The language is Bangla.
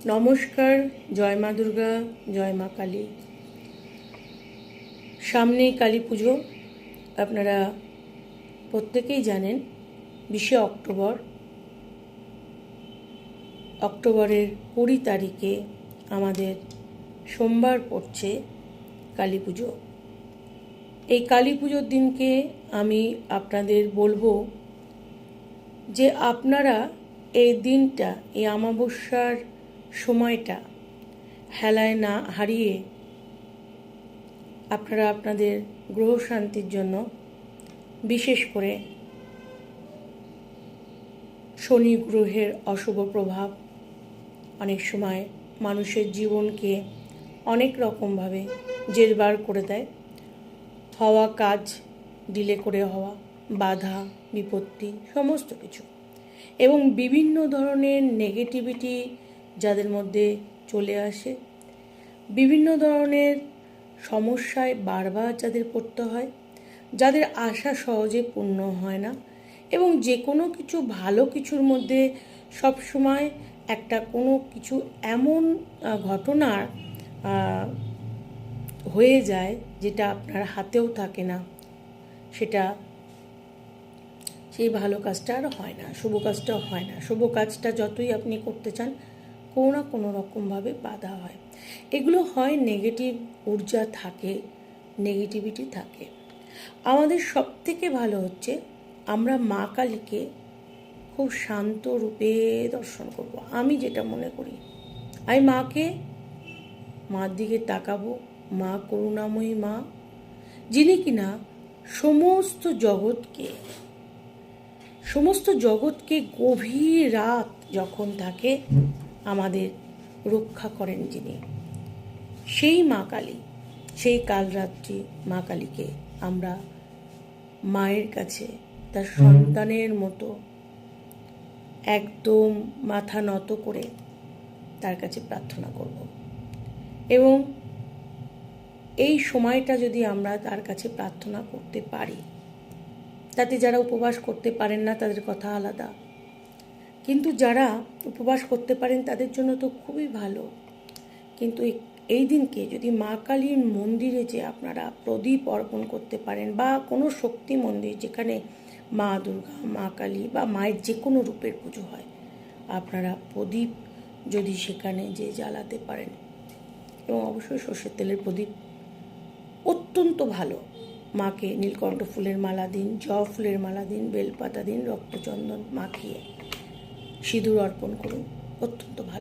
নমস্কার। জয় মা দুর্গা, জয় মা কালী। সামনেই কালী পুজো। আপনারা প্রত্যেকেই জানেন 20শে অক্টোবরের 20 তারিখে আমাদের সোমবার পড়ছে কালী পুজো। এই কালী পুজোর দিনকে আমি আপনাদের বলবো যে আপনারা এই দিনটা, এই অমাবস্যার সময়টা হেলায় না হারিয়ে আপনারা আপনাদের গ্রহ শান্তির জন্য, বিশেষ করে শনি গ্রহের অশুভ প্রভাব অনেক সময় মানুষের জীবনকে অনেক রকমভাবে জেরবার করে দেয়। হওয়া কাজ ডিলে করে হওয়া, বাধা বিপত্তি সমস্ত কিছু, এবং বিভিন্ন ধরনের নেগেটিভিটি যাদের মধ্যে চলে আসে, বিভিন্ন ধরনের সমস্যায় বারবার যাদের পড়তে হয়, যাদের আশা সহজে পূর্ণ হয় না, এবং যে কোনো কিছু ভালো কিছুর মধ্যে সবসময় একটা কোনো কিছু এমন ঘটনা হয়ে যায় যেটা আপনার হাতেও থাকে না, সেটা সেই ভালো কাজটা আর হয় না, শুভ কাজটাও হয় না। শুভ কাজটা যতই আপনি করতে চান, কোনো না কোনো রকমভাবে বাধা হয়। এগুলো হয় নেগেটিভ ঊর্জা থাকে, নেগেটিভিটি থাকে। আমাদের সবথেকে ভালো হচ্ছে আমরা মা কালীকে খুব শান্ত রূপে দর্শন করব। আমি যেটা মনে করি, আমি মার দিকে তাকাবো, মা করুণাময়ী মা, যিনি কিনা সমস্ত জগৎকে গভীর রাত যখন থাকে আমাদের রক্ষা করেন যিনি, সেই মা কালী, সেই কালরাত্রি মা কালীকে আমরা মায়ের কাছে তার সন্তানের মতো একদম মাথা নত করে তার কাছে প্রার্থনা করব। এবং এই সময়টা যদি আমরা তার কাছে প্রার্থনা করতে পারি, তাতে যারা উপবাস করতে পারেন না তাদের কথা আলাদা, কিন্তু যারা উপবাস করতে পারেন তাদের জন্য তো খুবই ভালো। কিন্তু এই দিনকে যদি মা কালীর মন্দিরে যে আপনারা প্রদীপ অর্পণ করতে পারেন, বা কোনো শক্তি মন্দির যেখানে মা দুর্গা, মা কালী বা মায়ের যে কোনো রূপের পুজো হয়, আপনারা প্রদীপ যদি সেখানে যে জ্বালাতে পারেন, এবং অবশ্যই সর্ষের তেলের প্রদীপ অত্যন্ত ভালো। মাকে নীলকণ্ঠ ফুলের মালা দিন, জবা ফুলের মালা দিন, বেলপাতা দিন, রক্তচন্দন মাখিয়ে সিঁদুর অর্পণ করুন, অত্যন্ত ভালো।